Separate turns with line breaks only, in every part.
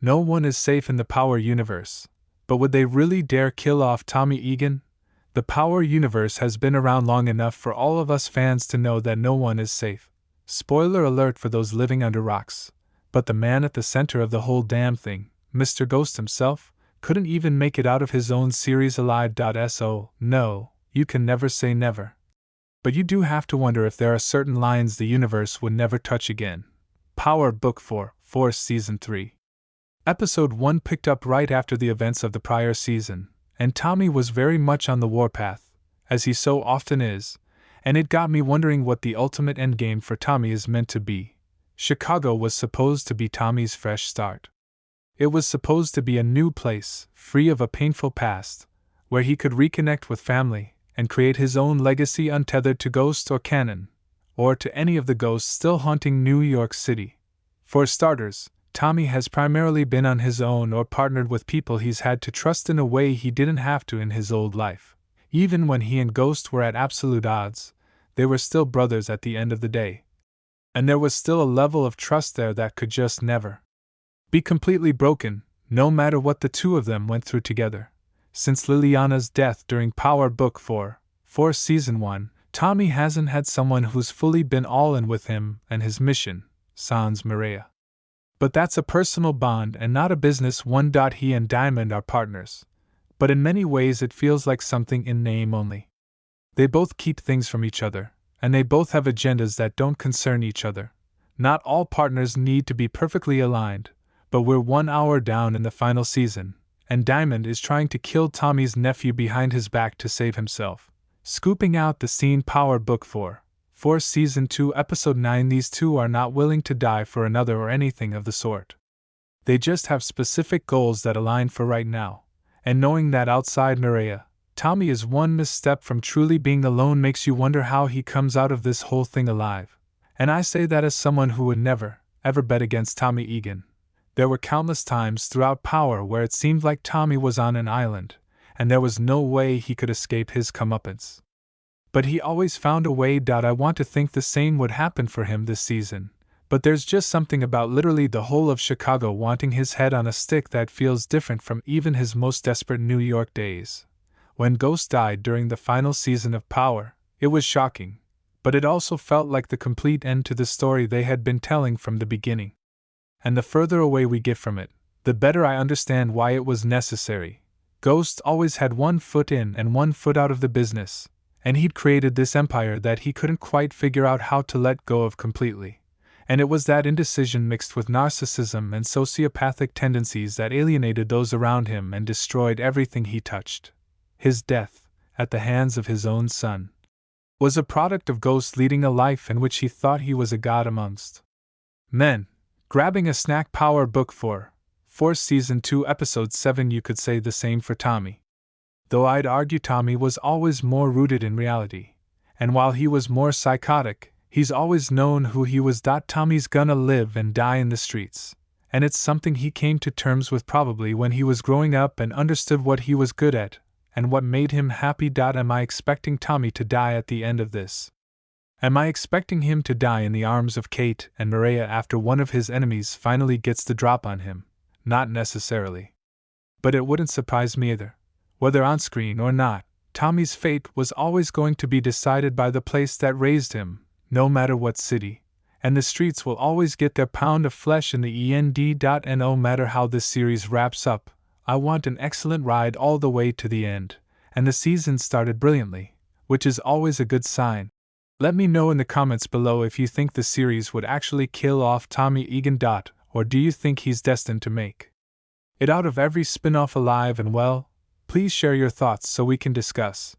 No one is safe in the Power universe. But would they really dare kill off Tommy Egan? The Power universe has been around long enough for all of us fans to know that no one is safe. Spoiler alert for those living under rocks. But the man at the center of the whole damn thing, Mr. Ghost himself, couldn't even make it out of his own series alive. So, no, you can never say never. But you do have to wonder if there are certain lines the universe would never touch again. Power Book 4, Force Season 3. Episode 1 picked up right after the events of the prior season, and Tommy was very much on the warpath, as he so often is, and it got me wondering what the ultimate endgame for Tommy is meant to be. Chicago was supposed to be Tommy's fresh start. It was supposed to be a new place, free of a painful past, where he could reconnect with family and create his own legacy untethered to ghosts or canon, or to any of the ghosts still haunting New York City. For starters, Tommy has primarily been on his own or partnered with people he's had to trust in a way he didn't have to in his old life. Even when he and Ghost were at absolute odds, they were still brothers at the end of the day. And there was still a level of trust there that could just never be completely broken, no matter what the two of them went through together. Since Liliana's death during Power Book 4, Force Season 1, Tommy hasn't had someone who's fully been all in with him and his mission, sans Maria. But that's a personal bond and not a business one. He and Diamond are partners, but in many ways it feels like something in name only. They both keep things from each other, and they both have agendas that don't concern each other. Not all partners need to be perfectly aligned, but we're 1 hour down in the final season, and Diamond is trying to kill Tommy's nephew behind his back to save himself. Scooping out the scene. Power Book 4, Force Season 2 Episode 9. These two are not willing to die for another or anything of the sort. They just have specific goals that align for right now, and knowing that outside Maria, Tommy is one misstep from truly being alone makes you wonder how he comes out of this whole thing alive. And I say that as someone who would never, ever bet against Tommy Egan. There were countless times throughout Power where it seemed like Tommy was on an island, and there was no way he could escape his comeuppance. But he always found a way. I want to think the same would happen for him this season, but there's just something about literally the whole of Chicago wanting his head on a stick that feels different from even his most desperate New York days. When Ghost died during the final season of Power, it was shocking, but it also felt like the complete end to the story they had been telling from the beginning. And the further away we get from it, the better I understand why it was necessary. Ghost always had 1 foot in and 1 foot out of the business, and he'd created this empire that he couldn't quite figure out how to let go of completely. And it was that indecision mixed with narcissism and sociopathic tendencies that alienated those around him and destroyed everything he touched. His death, at the hands of his own son, was a product of Ghost leading a life in which he thought he was a god amongst men. Grabbing a snack. Power Book 4, Force Season 2 Episode 7. You could say the same for Tommy. Though I'd argue Tommy was always more rooted in reality, and while he was more psychotic, he's always known who he was. Tommy's gonna live and die in the streets, and it's something he came to terms with probably when he was growing up and understood what he was good at and what made him happy. Am I expecting Tommy to die at the end of this? Am I expecting him to die in the arms of Kate and Maria after one of his enemies finally gets the drop on him? Not necessarily. But it wouldn't surprise me either. Whether on screen or not, Tommy's fate was always going to be decided by the place that raised him, no matter what city, and the streets will always get their pound of flesh in the end. And no matter how this series wraps up, I want an excellent ride all the way to the end, and the season started brilliantly, which is always a good sign. Let me know in the comments below if you think the series would actually kill off Tommy Egan. Or do you think he's destined to make it out of every spin-off alive and well? Please share your thoughts so we can discuss.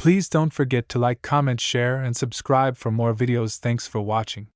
Please don't forget to like, comment, share, and subscribe for more videos. Thanks for watching.